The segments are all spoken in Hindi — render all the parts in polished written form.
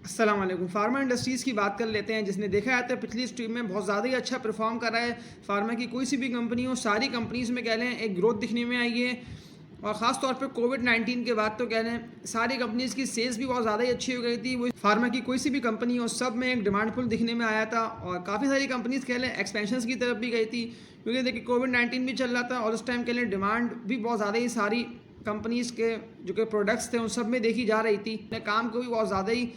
अस्सलाम वालेकुम। फार्मा इंडस्ट्रीज़ की बात कर लेते हैं, जिसने देखा जाता है पिछली स्ट्रीम में बहुत ज़्यादा ही अच्छा परफॉर्म कर रहा है। फार्मा की कोई सी भी कंपनी हो, सारी कंपनीज़ में कह लें एक ग्रोथ दिखने में आई है। और ख़ास तौर पे कोविड-19 के बाद तो कह लें सारी कंपनीज़ की सेल्स भी बहुत ज़्यादा ही अच्छी हो गई थी। वो फार्मा की कोई सी भी कंपनी हो, सब में एक डिमांड पुल दिखने में आया था और काफ़ी सारी कंपनीज़ कह लें एक्सपेंशंस की तरफ भी गई थी, क्योंकि देखिए कोविड-19 भी चल रहा था और उस टाइम कह लें डिमांड भी बहुत ज़्यादा ही सारी कंपनीज़ के जो कि प्रोडक्ट्स थे उन सब में देखी जा रही थी। अपने काम को भी बहुत ज़्यादा ही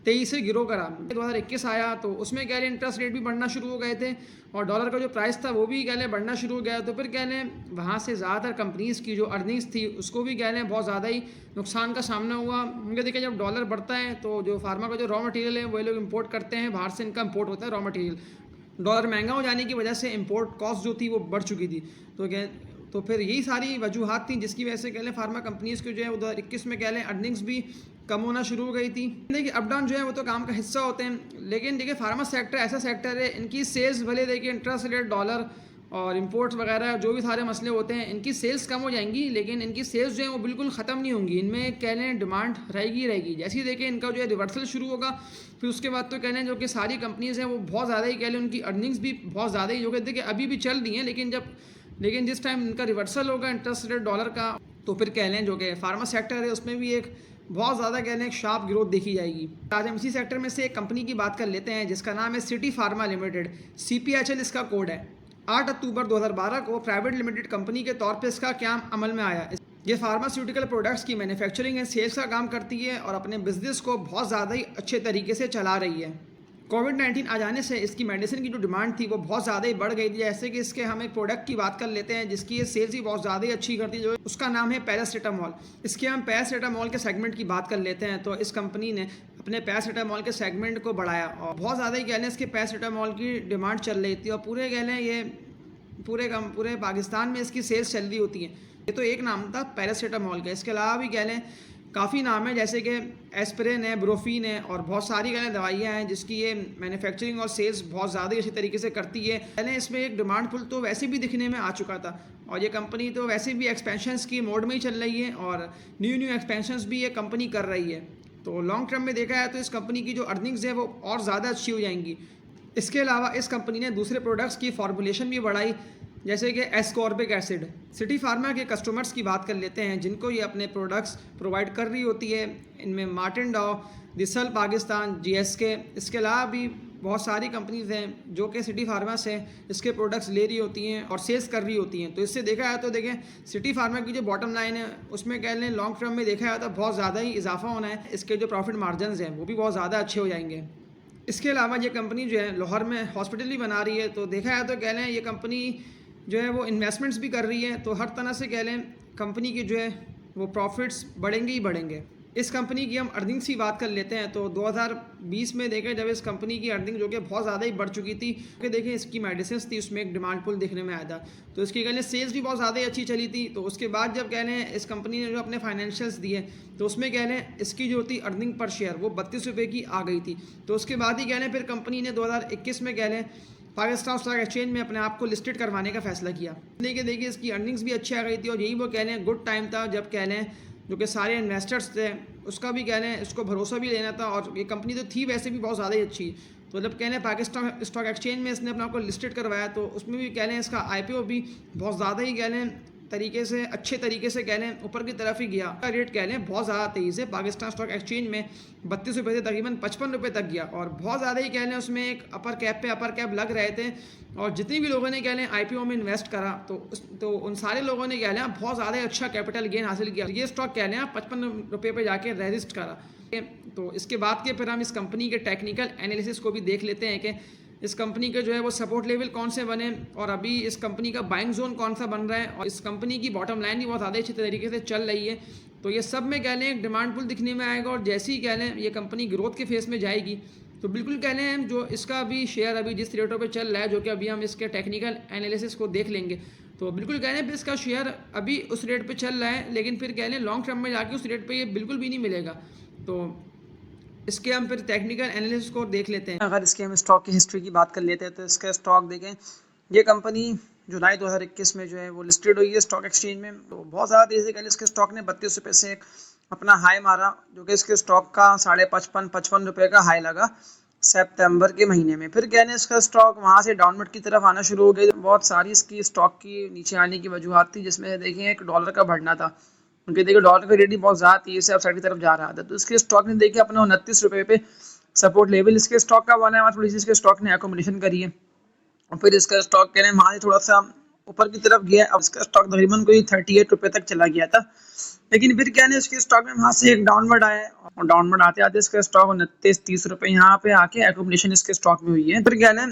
तेजी से गिरो करा। 2021 आया तो उसमें कह लें इंटरेस्ट रेट भी बढ़ना शुरू हो गए थे और डॉलर का जो प्राइस था वो भी कह लें बढ़ना शुरू हो गया। तो फिर कह लें वहाँ से ज़्यादातर कंपनीज़ की जो अर्निंग्स थी उसको भी कह लें बहुत ज़्यादा ही नुकसान का सामना हुआ, क्योंकि देखिए जब डॉलर बढ़ता है तो जो फार्मा का जो रॉ मटेरियल है वही लोग इंपोर्ट करते हैं, बाहर से इनका इंपोर्ट होता है रॉ मटेरियल। डॉलर महंगा हो जाने की वजह से इंपोर्ट कॉस्ट जो थी वो बढ़ चुकी थी। तो फिर यही सारी वजूहत थी जिसकी वजह से कह लें फार्मा कंपनीज़ को जो है 2021 में कह लें अर्निंग्स भी कम होना शुरू हो गई थी। देखिए अप डाउन जो है वो तो काम का हिस्सा होते हैं, लेकिन देखिए फार्मा सेक्टर ऐसा सेक्टर है, इनकी सेल्स भले देखिए इंटरेस्ट रेट डॉलर और इंपोर्ट्स वगैरह जो भी सारे मसले होते हैं, इनकी सेल्स कम हो जाएंगी, लेकिन इनकी सेल्स जो है वो बिल्कुल ख़त्म नहीं होंगी। इनमें कह लें डिमांड रहेगी। जैसे ही देखिए इनका जो है रिवर्सल शुरू होगा, फिर उसके बाद तो कह लें जो कि सारी कंपनीज़ हैं वो बहुत ज़्यादा ही कह लें उनकी अर्निंग्स भी बहुत ज़्यादा ही जो कि देखिए अभी भी चल रही हैं, लेकिन जिस टाइम इनका रिवर्सल होगा इंटरेस्ट रेट डॉलर का, तो फिर कह लें जो कि फार्मा सेक्टर है उसमें भी एक बहुत ज़्यादा कह लें एक शार्प ग्रोथ देखी जाएगी। आज हम इसी सेक्टर में से एक कंपनी की बात कर लेते हैं जिसका नाम है सिटी फार्मा लिमिटेड। CPHL इसका कोड है। 8 अक्टूबर 2012 को प्राइवेट लिमिटेड कंपनी के तौर पर इसका क्या अमल में आया। ये फार्मास्यूटिकल प्रोडक्ट्स की मैन्युफैक्चरिंग एंड सेल्स का काम करती है और अपने बिजनेस को बहुत ज़्यादा ही अच्छे तरीके से चला रही है। कोविड-19 आ जाने से इसकी मेडिसिन की जो डिमांड थी वो बहुत ज़्यादा ही बढ़ गई थी। जैसे कि इसके हम एक प्रोडक्ट की बात कर लेते हैं जिसकी ये सेल्स ही बहुत ज़्यादा ही अच्छी करती है, जो उसका नाम है पैरासिटामोल। इसके हम पैरासिटामोल के सेगमेंट की बात कर लेते हैं, तो इस कंपनी ने अपने पैरासिटामोल के सेगमेंट को बढ़ाया और बहुत ज़्यादा ही कह लें इसके पैरासिटामोल की डिमांड चल रही थी और पूरे कह लें ये पूरे पाकिस्तान में इसकी सेल्स चल रही होती है। ये तो एक नाम था पैरासिटामोल का, इसके अलावा भी कह लें काफ़ी नाम है, जैसे कि एस्पिरिन है, ब्रोफीन है और बहुत सारी कह लें दवाइयाँ हैं जिसकी ये मैन्युफैक्चरिंग और सेल्स बहुत ज़्यादा ही अच्छी तरीके से करती है। पहले इसमें एक डिमांड पुल तो वैसे भी दिखने में आ चुका था और ये कंपनी तो वैसे भी एक्सपेंशंस की मोड में ही चल रही है और न्यू एक्सपेंशंस भी ये कंपनी कर रही है। तो लॉन्ग टर्म में देखा जाए तो इस कंपनी की जो अर्निंग्स है वो और ज़्यादा अच्छी हो जाएंगी। इसके अलावा इस कंपनी ने दूसरे प्रोडक्ट्स की फॉर्मुलेशन भी बढ़ाई, जैसे कि एस्कॉर्बिक एसिड। सिटी फार्मा के कस्टमर्स की बात कर लेते हैं जिनको ये अपने प्रोडक्ट्स प्रोवाइड कर रही होती है। इनमें मार्टिन डाउ, दिसल पाकिस्तान, GSK, इसके अलावा भी बहुत सारी कंपनीज हैं जो कि सिटी फार्मा से इसके प्रोडक्ट्स ले रही होती हैं और सेल्स कर रही होती हैं। तो इससे देखा जाए तो देखें सिटी फार्मा की जो बॉटम लाइन है उसमें कह लें लॉन्ग टर्म में देखा जाए तो बहुत ज़्यादा ही इजाफा होना है। इसके जो प्रॉफिट मार्जिन हैं वो भी बहुत ज़्यादा अच्छे हो जाएंगे। इसके अलावा ये कंपनी जो है लाहौर में हॉस्पिटल भी बना रही है, तो देखा जाए तो कह लें ये कंपनी जो है वो इन्वेस्टमेंट्स भी कर रही है, तो हर तरह से कह लें कंपनी की जो है वो प्रॉफिट्स बढ़ेंगे ही बढ़ेंगे। इस कंपनी की हम अर्निंग्स की बात कर लेते हैं, तो 2020 में देखें जब इस कंपनी की अर्निंग जो कि बहुत ज़्यादा ही बढ़ चुकी थी, क्योंकि देखें इसकी मेडिसिन थी उसमें एक डिमांड पुल देखने में आया था, तो इसकी कह लें सेल्स भी बहुत ज़्यादा ही अच्छी चली थी। तो उसके बाद जब कह लें इस कंपनी ने जो अपने फाइनेंशियल्स दिए तो उसमें कह लें इसकी जो थी अर्निंग पर शेयर वो 32 रुपये की आ गई थी। तो उसके बाद ही कह लें फिर कंपनी ने 2021 में कह लें पाकिस्तान स्टॉक एक्सचेंज में अपने आप को लिस्टेड करवाने का फैसला किया। लेकिन देखिए इसकी अर्निंग्स भी अच्छी आ गई थी और यही वो कह लें गुड टाइम था जब कह लें जो कि सारे इन्वेस्टर्स थे उसका भी कह लें इसको भरोसा भी लेना था और ये कंपनी तो थी वैसे भी बहुत ज़्यादा ही अच्छी। तो जब कह लें पाकिस्तान स्टॉक एक्सचेंज में इसने अपने आप को लिस्टेड करवाया तो उसमें भी कह लें इसका IPO भी बहुत ज़्यादा ही कह लें अच्छे तरीके से कह लें ऊपर की तरफ ही गया। का रेट कह लें बहुत ज़्यादा तेज़ी से पाकिस्तान स्टॉक एक्सचेंज में 32 रुपये से तकरीबन 55 रुपये तक गया और बहुत ज़्यादा ही कह लें उसमें एक अपर कैप लग रहे थे और जितने भी लोगों ने कह लें IPO में इन्वेस्ट करा तो उन सारे लोगों ने कह लें बहुत ज़्यादा अच्छा कैपिटल गेन हासिल किया। ये स्टॉक कह लें 55 रुपये पर जाके रजिस्ट करा। तो इसके बाद के फिर हम इस कंपनी के टेक्निकल एनालिसिस को भी देख लेते हैं कि इस कंपनी के जो है वो सपोर्ट लेवल कौन से बने और अभी इस कंपनी का बाइंग जोन कौन सा बन रहा है और इस कंपनी की बॉटम लाइन भी बहुत ज़्यादा अच्छे तरीके से चल रही है। तो ये सब में कह लें एक डिमांड पुल दिखने में आएगा और जैसे ही कह लें ये कंपनी ग्रोथ के फेस में जाएगी तो बिल्कुल कह लें जो इसका अभी शेयर अभी जिस रेटों पे चल रहा है, जो कि अभी हम इसके टेक्निकल एनालिसिस को देख लेंगे, तो बिल्कुल कह लें इसका शेयर अभी उस रेट पे चल रहा है, लेकिन फिर कह लें लॉन्ग टर्म में जाके उस रेट पे ये बिल्कुल भी नहीं मिलेगा। तो इसके हम फिर टेक्निकल एनालिसिस को देख लेते हैं। अगर इसके हम स्टॉक की हिस्ट्री की बात कर लेते हैं तो इसका स्टॉक देखें, ये कंपनी जुलाई 2021 में जो है वो लिस्टेड हुई है स्टॉक एक्सचेंज में। तो बहुत ज़्यादा तेज़ी से कल इसके स्टॉक ने 32 रुपये से अपना हाई मारा, जो कि इसके स्टॉक का 55.55 रुपये का हाई लगा सितंबर के महीने में। फिर कहने इसका स्टॉक वहां से डाउनवर्ड की तरफ आना शुरू हो गया। बहुत सारी इसकी स्टॉक की नीचे आने की वजूहत थी, जिसमें देखें एक डॉलर का बढ़ना था, क्योंकि देखिए डॉलर का रेट बहुत ज़्यादा तेजी से अपसाइड की तरफ जा रहा था। तो इसके स्टॉक ने देखिए अपने 29 रुपये पे सपोर्ट लेवल इसके स्टॉक का बना है, थोड़ी सी इसके स्टॉक ने एकोमोडेशन करी है और फिर इसका स्टॉक कहने वहाँ से थोड़ा सा ऊपर की तरफ गया। अब इसका स्टॉक तकरीबन कोई 38 रुपये तक चला गया था, लेकिन फिर क्या है इसके स्टॉक में वहाँ से एक डाउनवर्ड आया और डाउनवर्ड आते आते इसका स्टॉक 29-30 रुपये यहाँ पे आके एकोमोडेशन इसके स्टॉक में हुई है। फिर क्या है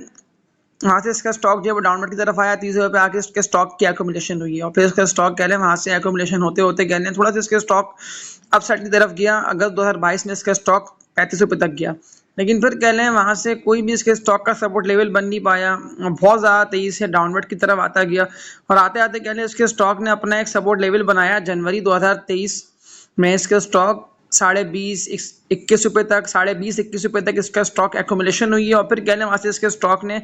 वहाँ से इसका स्टॉक जो है वो डाउनवर्ड की तरफ आया, 30 रुपये पे आके इसके स्टॉक की एकोमोडेशन हुई है और फिर इसका स्टॉक कह लें वहाँ से एकोमोडेशन होते होते कह लें थोड़ा सा इसके स्टॉक अपसाइड की तरफ गया। अगस्त 2022 में इसका स्टॉक 35 रुपये तक गया, लेकिन फिर कह लें वहाँ से कोई भी इसके स्टॉक का सपोर्ट लेवल बन नहीं पाया, बहुत ज़्यादा तेज़ी से डाउनवर्ड की तरफ आता गया और आते आते कह लें इसके स्टॉक ने अपना एक सपोर्ट लेवल बनाया जनवरी 2023 में। इसका स्टॉक 20.5-21 रुपये तक 20.5-21 रुपये तक इसका स्टॉक एकोमोडेशन हुई है और फिर कह लें वहाँ से इसके स्टॉक ने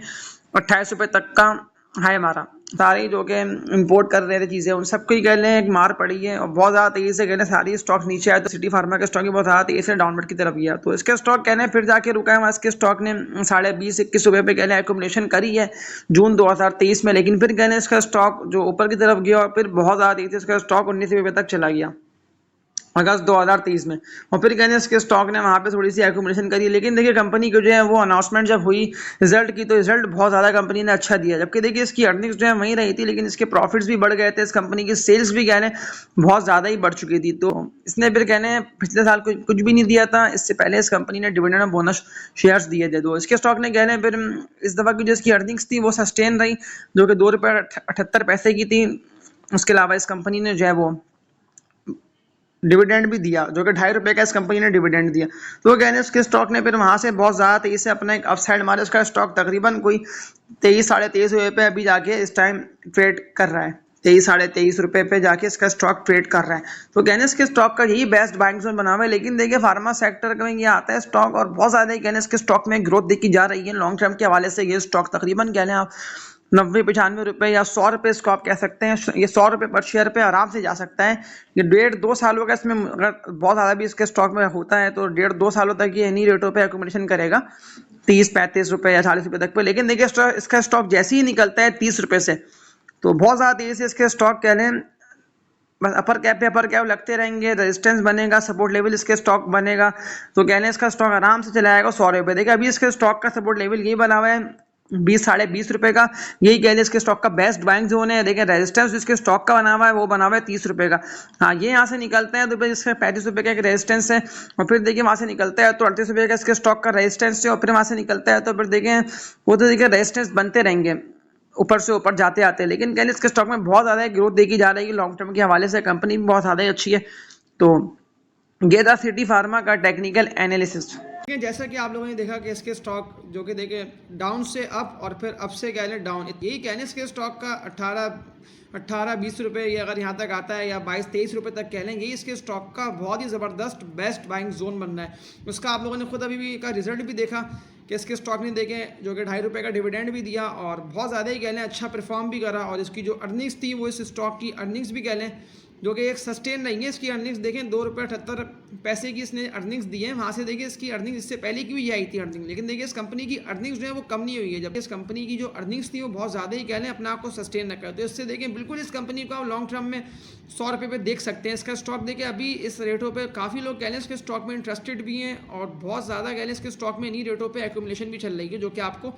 28 रुपये तक का हाई मारा। सारी जो कि इंपोर्ट कर रहे थे चीज़ें उन सबको ही कह लें एक मार पड़ी है और बहुत ज़्यादा तेज़ी से कह लें सारी स्टॉक नीचे आए। तो सिटी फार्मा के स्टॉक ही बहुत ज़्यादा तेज़ी से डाउनवर्ड की तरफ गया, तो इसके स्टॉक कहने फिर जाके रुका है वहाँ। इसके स्टॉक ने 20.5-21 रुपये पे कह लें एकोमोडेशन करी है जून 2023 में, लेकिन फिर कह लें इसका स्टॉक जो ऊपर की तरफ गया और फिर बहुत ज़्यादा तेज़ी से इसका स्टॉक 19 रुपये तक चला गया अगस्त 2023 में और फिर कहने इसके स्टॉक ने वहाँ पे थोड़ी सी एकोमोडेशन करी। लेकिन देखिए कंपनी की जो है वो अनाउंसमेंट जब हुई रिजल्ट की, तो रिजल्ट बहुत ज़्यादा कंपनी ने अच्छा दिया, जबकि देखिए इसकी अर्निंग्स जो है वहीं रही थी, लेकिन इसके प्रॉफिट्स भी बढ़ गए थे। इस कंपनी की सेल्स भी कहने बहुत ज़्यादा ही बढ़ चुकी थी। तो इसने फिर कहने पिछले साल कुछ भी नहीं दिया था, इससे पहले इस कंपनी ने डिविडेंड और बोनस शेयर्स दिए थे। तो इसके स्टॉक ने कहने फिर इस दफ़ा की जो इसकी अर्निंग्स थी वो सस्टेन रही, जो कि 2.78 रुपये की थी। उसके अलावा इस कंपनी ने जो है वो डिविडेंड भी दिया, जो कि 2.5 रुपये का इस कंपनी ने डिविडेंड दिया। तो कहने उसके स्टॉक ने फिर वहाँ से बहुत ज़्यादा तेज़ी से अपना एक अपसाइड मारा। उसका स्टॉक तकरीबन कोई 23-23.5 रुपये पे अभी जाके इस टाइम ट्रेड कर रहा है, 23-23.5 रुपये पे जाके इसका स्टॉक ट्रेड कर रहा है। तो कहने इसके स्टॉक का यही बेस्ट बाइंग जोन बना हुआ है। लेकिन देखिए फार्मा सेक्टर में ये आता है स्टॉक और बहुत ज़्यादा कहने इसके स्टॉक में ग्रोथ देखी जा रही है लॉन्ग टर्म के हवाले से। ये स्टॉक तकरीबन कह लें आप 90-95 रुपये या 100 रुपये इसको आप कह सकते हैं, ये 100 रुपये पर शेयर पे आराम से जा सकता है। ये 1.5-2 सालों का इसमें अगर बहुत ज़्यादा भी इसके स्टॉक में होता है तो 1.5-2 सालों तक ये इन्हीं रेटों पे एकोमोडेशन करेगा, 30-35 रुपये या 40 रुपये तक पे। लेकिन देखिए इसका स्टॉक जैसे ही निकलता है 30 रुपये से, तो बहुत ज़्यादा तेज़ी से इसके स्टॉक कह लें बस अपर कैप पे अपर कैप लगते रहेंगे, रेजिस्टेंस बनेगा, सपोर्ट लेवल इसके स्टॉक बनेगा। तो कहने इसका स्टॉक आराम से चला जाएगा 100 रुपये। देखिए अभी इसके स्टॉक का सपोर्ट लेवल यही बना हुआ है 20-20.5 रुपये का, यही कह लें इसके स्टॉक का बेस्ट बाइंग जोन है। देखिए रेजिस्टेंस इसके स्टॉक का बना हुआ है वो बना हुआ है 30 रुपये का। हाँ ये यहाँ से निकलता है तो फिर इसका 35 रुपये का एक रेजिस्टेंस है और फिर देखिए वहाँ से निकलता है तो 38 रुपये का इसके स्टॉक का रेजिस्टेंस है और फिर वहाँ से निकलता है तो फिर देखें वो तो देखिए रेजिस्टेंस बनते रहेंगे ऊपर से ऊपर जाते आते। लेकिन कह लें इसके स्टॉक में बहुत ज़्यादा ग्रोथ देखी जा रही है लॉन्ग टर्म के हवाले से, कंपनी भी बहुत ज़्यादा अच्छी है। तो ये था सिटी फार्मा का टेक्निकल एनालिसिस। जैसा कि आप लोगों ने देखा कि इसके स्टॉक जो कि देखे डाउन से अप और फिर अप से कह लें डाउन, यही कहने इसके स्टॉक का 18-20 रुपये ये अगर यहाँ तक आता है या 22-23 रुपये तक कह लें, यही इसके स्टॉक का बहुत ही ज़बरदस्त बेस्ट बाइंग जोन बनना है। उसका आप लोगों ने खुद अभी भी का रिजल्ट भी देखा कि इसके स्टॉक ने देखे जो कि 2.5 रुपये का डिविडेंड भी दिया और बहुत ज़्यादा ही कह लें अच्छा परफॉर्म भी करा। और इसकी जो अर्निंग्स थी वो इस स्टॉक की अर्निंग्स भी कह लें जो कि एक सस्टेन नहीं है। इसकी अर्निंग्स देखें 2.78 की इसने अर्निंग्स दी है, वहाँ से देखिए इसकी अर्निंग्स इससे पहले की भी ये आई थी अर्निंग, लेकिन देखिए इस कंपनी की अर्निंग्स जो है वो कम नहीं हुई है, जबकि इस कंपनी की जो अर्निंग्स थी वो बहुत ज़्यादा ही कह लें अपने आप को सस्टेन रखा है। तो इससे देखें बिल्कुल इस कंपनी को आप लॉन्ग टर्म में 100 रुपये पे देख सकते हैं। इसका स्टॉक देखिए अभी इस रेटों पर काफ़ी लोग कह लें इसके स्टॉक में इंटरेस्टेड भी हैं और बहुत ज़्यादा कह लें इसके स्टॉक में इन्हीं रेटों पर एक्यूमुलेशन भी चल रही है जो कि आपको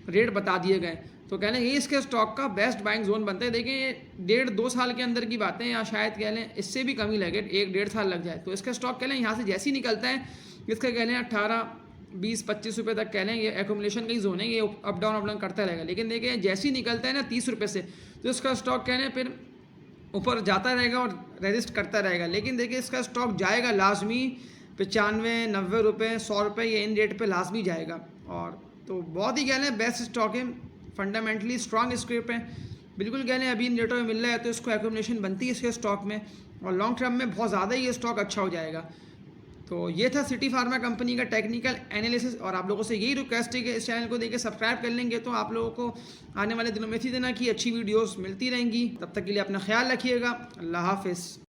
रेट बता दिए गए। तो कह लें ये इसके स्टॉक का बेस्ट बाइंग जोन बनता है। देखें ये 1.5-2 साल के अंदर की बातें या शायद कह लें इससे भी कम ही लगे, 1-1.5 साल लग जाए। तो इसका स्टॉक कह लें यहाँ से जैसे ही निकलता है इसका कह लें 18-20-25 रुपये तक कह लें ये एकोमोडेशन का ही जोन है, ये अप डाउन करता रहेगा। लेकिन देखिए जैसे ही निकलता है ना 30 रुपये से, तो इसका स्टॉक कह लें फिर ऊपर जाता रहेगा और रेजिस्ट करता रहेगा। लेकिन देखिए इसका स्टॉक जाएगा लाजमी 95-90 रुपये 100 रुपये ये इन रेट पर लाजमी जाएगा। और तो बहुत ही कह लें बेस्ट स्टॉक है, फंडामेंटली स्ट्रॉन्ग स्क्रिप्ट है, बिल्कुल कह लें अभी इन रेटों में मिल रहा है तो इसको एक्यूमुलेशन बनती है इसके स्टॉक में और लॉन्ग टर्म में बहुत ज़्यादा ही ये स्टॉक अच्छा हो जाएगा। तो ये था सिटी फार्मा कंपनी का टेक्निकल एनालिसिस और आप लोगों से यही रिक्वेस्ट है कि इस चैनल को देखिए सब्सक्राइब कर लेंगे तो आप लोगों को आने वाले दिनों में इसी तरह की अच्छी वीडियोस मिलती रहेंगी। तब तक के लिए अपना ख्याल रखिएगा। अल्लाह हाफिज़।